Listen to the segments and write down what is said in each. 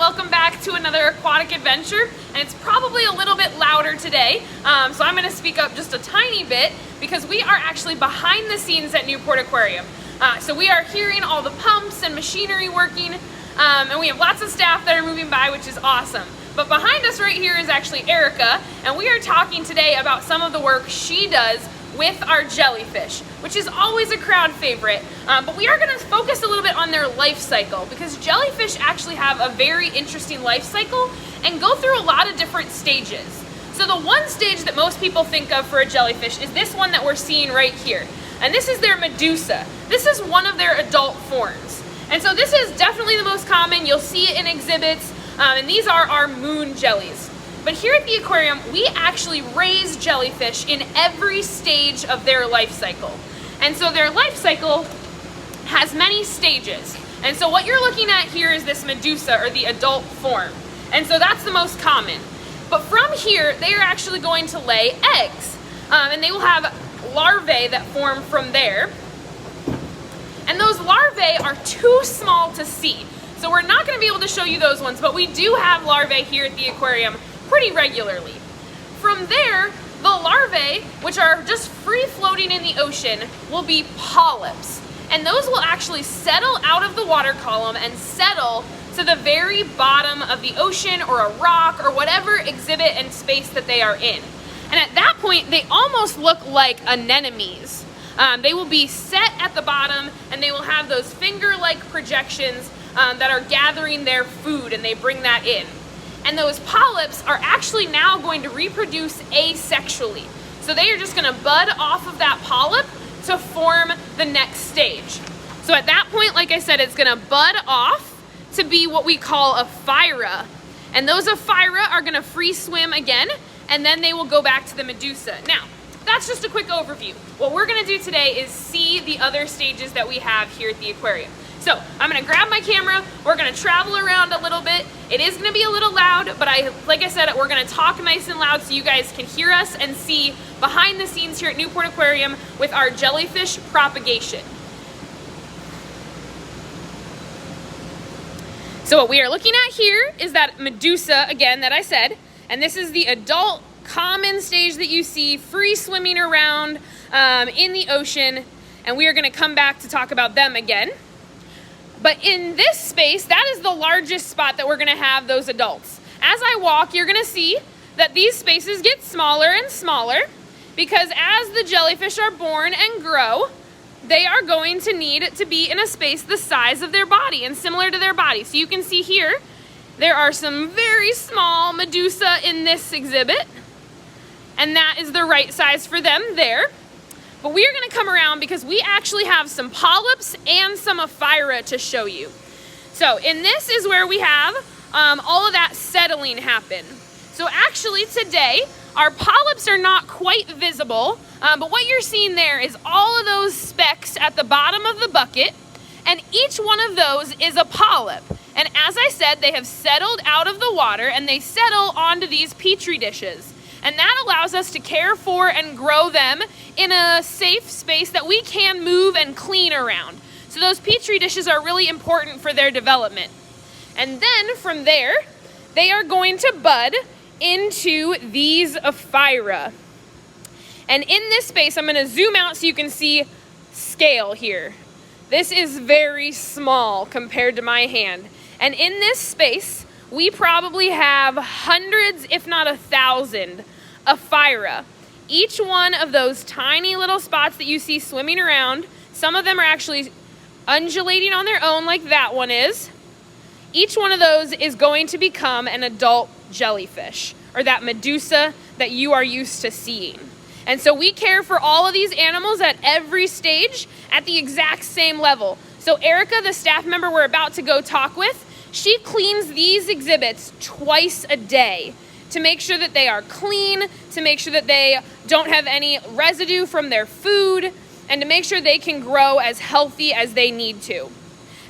welcome back to another aquatic adventure, and it's probably a little bit louder today, so I'm going to speak up just a tiny bit because we are actually behind the scenes at Newport Aquarium. So we are hearing all the pumps and machinery working, and we have lots of staff that are moving by, which is awesome. But behind us right here is actually Erica, and we are talking today about some of the work she does with our jellyfish, which is always a crowd favorite, but we are going to focus a little bit on their life cycle because jellyfish actually have a very interesting life cycle and go through a lot of different stages. So the one stage that most people think of for a jellyfish is this one that we're seeing right here, and this is their medusa. This is one of their adult forms, and so this is definitely the most common. You'll see it in exhibits, and these are our moon jellies. But here at the aquarium, we actually raise jellyfish in every stage of their life cycle. And so their life cycle has many stages. And so what you're looking at here is this medusa, or the adult form. And so that's the most common. But from here, they are actually going to lay eggs. And they will have larvae that form from there. And those larvae are too small to see. So we're not going to be able to show you those ones, but we do have larvae here at the aquarium pretty regularly. From there, the larvae, which are just free floating in the ocean, will be polyps. And those will actually settle out of the water column and settle to the very bottom of the ocean or a rock or whatever exhibit and space that they are in. And at that point, they almost look like anemones. They will be set at the bottom, and they will have those finger-like projections that are gathering their food, and they bring that in. And those polyps are actually now going to reproduce asexually. So they are just going to bud off of that polyp to form the next stage. So at that point, like I said, it's going to bud off to be what we call a phyra. And those phyra are going to free swim again, and then they will go back to the medusa. Now, that's just a quick overview. What we're going to do today is see the other stages that we have here at the aquarium. So I'm going to grab my camera, we're going to travel around a little bit. It is going to be a little loud, but like I said, we're going to talk nice and loud so you guys can hear us and see behind the scenes here at Newport Aquarium with our jellyfish propagation. So what we are looking at here is that medusa, again, that I said, and this is the adult common stage that you see free swimming around in the ocean, and we are going to come back to talk about them again. But in this space, that is the largest spot that we're going to have those adults. As I walk, you're going to see that these spaces get smaller and smaller because as the jellyfish are born and grow, they are going to need to be in a space the size of their body and similar to their body. So you can see here, there are some very small medusa in this exhibit, and that is the right size for them there. But we are going to come around because we actually have some polyps and some phyra to show you. So in this is where we have all of that settling happen. So actually today, our polyps are not quite visible, but what you're seeing there is all of those specks at the bottom of the bucket, and each one of those is a polyp. And as I said, they have settled out of the water and they settle onto these petri dishes. And that allows us to care for and grow them in a safe space that we can move and clean around. So those petri dishes are really important for their development. And then from there, they are going to bud into these phyra. And in this space, I'm going to zoom out so you can see scale here. This is very small compared to my hand. And in this space, we probably have hundreds, if not 1,000, phyra. Each one of those tiny little spots that you see swimming around, some of them are actually undulating on their own like that one is. Each one of those is going to become an adult jellyfish, or that medusa that you are used to seeing. And so we care for all of these animals at every stage at the exact same level. So Erica, the staff member we're about to go talk with, she cleans these exhibits twice a day to make sure that they are clean, to make sure that they don't have any residue from their food, and to make sure they can grow as healthy as they need to.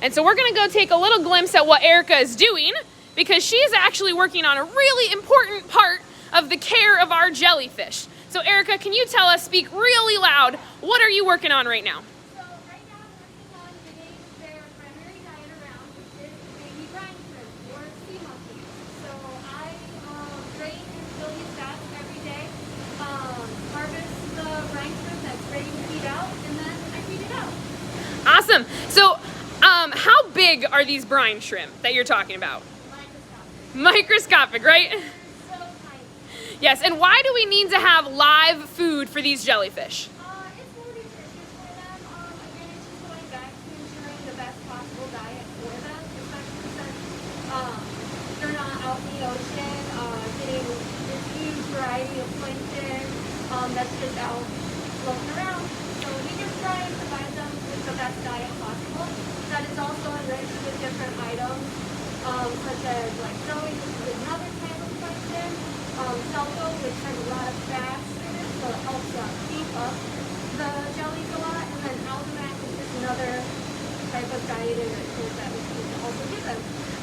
And so we're going to go take a little glimpse at what Erica is doing because she's actually working on a really important part of the care of our jellyfish. So Erica, can you tell us, speak really loud, what are you working on right now? So right now I'm working on getting their primary diet around, which is baby brine shrimp or sea So, how big are these brine shrimp that you're talking about? Microscopic, right? So tiny. Yes, and why do we need to have live food for these jellyfish? It's more nutritious for them. Again, it's just going back to ensuring the best possible diet for them, especially since they're not out in the ocean getting this huge variety of plankton that's just out floating around. So we just try and provide them with the best diet possible that is also enriched with different items, such as like zoe, which is another type of plankton, sulfo, which has a lot of fats in it, so it helps keep up the jellies a lot, and then algamac is just another type of diet enrichment that we can also give them.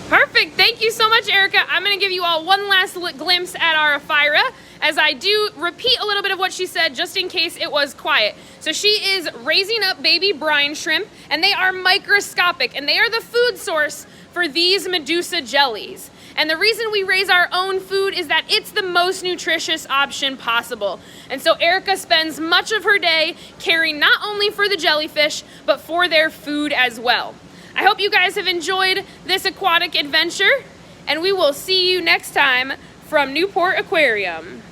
Perfect. Thank you so much, Erica. I'm going to give you all one last glimpse at our Ephira, as I do repeat a little bit of what she said just in case it was quiet. So she is raising up baby brine shrimp, and they are microscopic, and they are the food source for these Medusa jellies. And the reason we raise our own food is that it's the most nutritious option possible. And so Erica spends much of her day caring not only for the jellyfish, but for their food as well. I hope you guys have enjoyed this aquatic adventure, and we will see you next time from Newport Aquarium.